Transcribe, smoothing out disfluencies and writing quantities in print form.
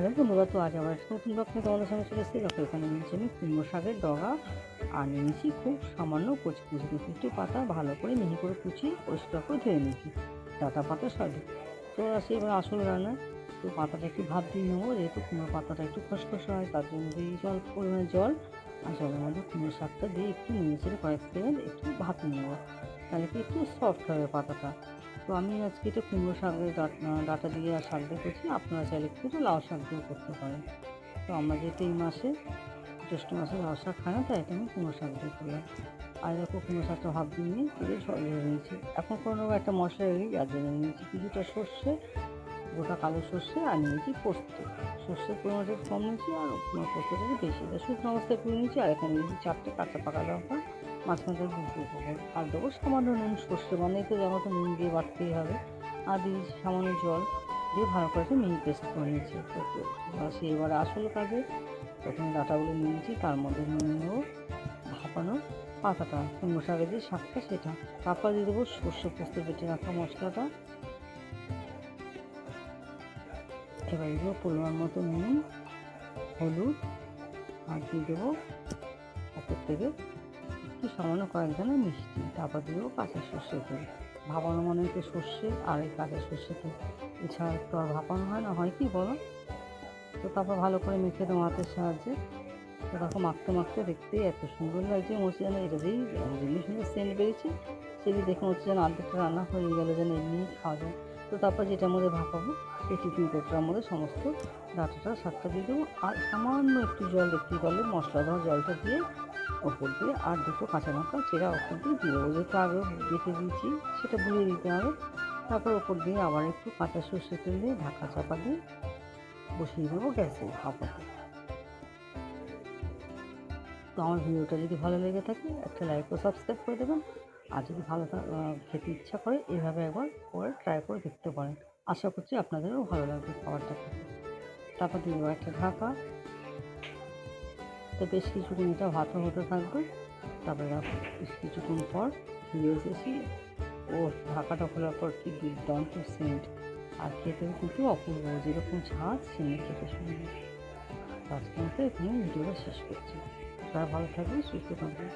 Hello বন্ধুরা, তো আজ আবার একটা নতুন ব্লগ নিয়ে তোমাদের সঙ্গে চলে এসেছি। দেখো এখানে নিয়েছি আমি কুমড়ো শাকের ডগা, আর নিয়েছি খুব সামান্য কচি কুচি একটু পাতা ভালো করে মিহি করে কুচিয়ে পরিষ্কার করে ধুয়ে নিয়েছি, ডাঁটা পাতা সবই। তো আসি এবার আসল রান্নায়। তো পাতাটা একটু ভাপ দিয়ে নেবো, যেহেতু কুমড়ো পাতাটা একটু খসখসে হয়, তার জন্য দিই পরিমাণে জল। আর জলের মধ্যে কুমড়ো শাকটা দিয়ে একটু নেড়ে কয়েক সেকেন্ড একটু ভাপিয়ে নেবো, তাহলে কি একটু সফট হবে পাতাটা। তো আমি আজকে এটা কুমড়ো শাকের ডাঁটা দিয়ে আর শাক দিয়ে করছি, আপনারা চাইলে একটু লাউ শাক দিয়েও করতে পারেন। তো আমরা যেহেতু এই মাসে জ্যৈষ্ঠ মাসে লাউ শাক খাই না, তাই এটা আমি কুমড়ো শাক দিয়ে করলাম। আর দেখো কুমড়ো শাকটা ভাব দিয়ে নিয়ে তুলে ঝোল ধরে নিয়েছি। এখন করে নেবো একটা মশলা রেডি, যার জন্য নিয়েছি কিছুটা সর্ষে, গোটা কালো সর্ষে, আর নিয়েছি পোস্ত। সর্ষের পরিমাণটা একটু কম নিয়েছি আর পোস্তটা একটু বেশি, এটা শুকনো অবস্থায় করে নিয়েছি। আর এখানে নিয়েছি 4টে কাঁচা পাকা লঙ্কা, মাঝখানটা দুটো দেবো। আর দেবো সামান্য নুন, সর্ষে মানে তো জানো তো নুন দিয়ে বাটতেই হবে। আর দিয়েছি সামান্য জল দিয়ে ভালো করে একটা মিহি পেস্ট করে নিয়েছি। তো আসি এবারে আসল কাজে। প্রথমে ডাঁটাগুলো নিয়েছি, তার মধ্যে নিয়ে নেবো ভাপানো পাতাটা, কুমড়ো শাকের যে শাকটা সেটা। তারপর দিয়ে দেবো সর্ষে পোস্ত বেটে রাখা মশলাটা। এবার দেবো পরিমাণ মতো নুন, হলুদ, আর দিয়ে দেবো ওপর থেকে একটু সামান্য কয়েক দানা মিষ্টি। তারপর দিয়ে দেবো কাঁচা সর্ষের তেল। ভাপানো মানে তো সর্ষে আর এই কাঁচা সর্ষের তেল, এছাড়া তো আর ভাপানো হয় না, হয় কি বলো? তো তারপর ভালো করে মেখে দেবো হাতের সাহায্যে। তো দেখো মাখতে মাখতে দেখতেই এত সুন্দর লাগছে, মনে হচ্ছে যেন এটা দিয়েই যেমনি সুন্দর সেন্ট বেরিয়েছে, সেটি দেখে মনে হচ্ছে যেন অর্ধেকটা রান্না হয়ে গেলে যেন এমনি খাওয়া যায়। তো তারপর যেটার মধ্যে ভাপাবো সেই টিফিন কৌটোটার মধ্যে সমস্ত ডাঁটাটা শাকটা দিয়ে দেবো, আর সামান্য একটু জল, দেখতেই পারলে মশলা দেওয়া জলটা দিয়ে ওপর দিয়ে, আর দুটো কাঁচা লঙ্কা চেরা ওপর দিয়ে দিয়ে দেবো, যেহেতু আগেও বেটে দিয়েছি সেটা ভুলিয়ে দিতে হবে। তারপর ওপর দিয়ে আবার একটু কাঁচা সর্ষের তেল দিয়ে ঢাকা চাপা দিয়ে বসিয়ে দেবো গ্যাসে ভাপাতে। তো আমার ভিডিওটা যদি ভালো লেগে থাকে একটা লাইক ও সাবস্ক্রাইব করে দেবেন। আর যদি ভালো খেতে ইচ্ছা করে এভাবে একবার করে ট্রাই করে দেখতে পারেন। আশা করছি আপনাদেরও ভালো লাগবে খাবারটা খেতে। তারপর দিয়ে দেবো একটা ঢাকা। তো বেশ কিছুক্ষণ এটা ভাতও হতে থাকবে। তারপরে বেশ কিছুক্ষণ পর ফিরে এসেছি। ও ঢাকাটা খোলার পর কি দুর্দান্ত সেন্ট, আর খেতেও কিন্তু অপূর্ব, যেরকম স্বাদ সেমনি খেতে সুন্দর। আজকের মতো এখানে ভিডিওটা শেষ করছি। সবাই ভালো থাকবে, সুস্থ থাকবে।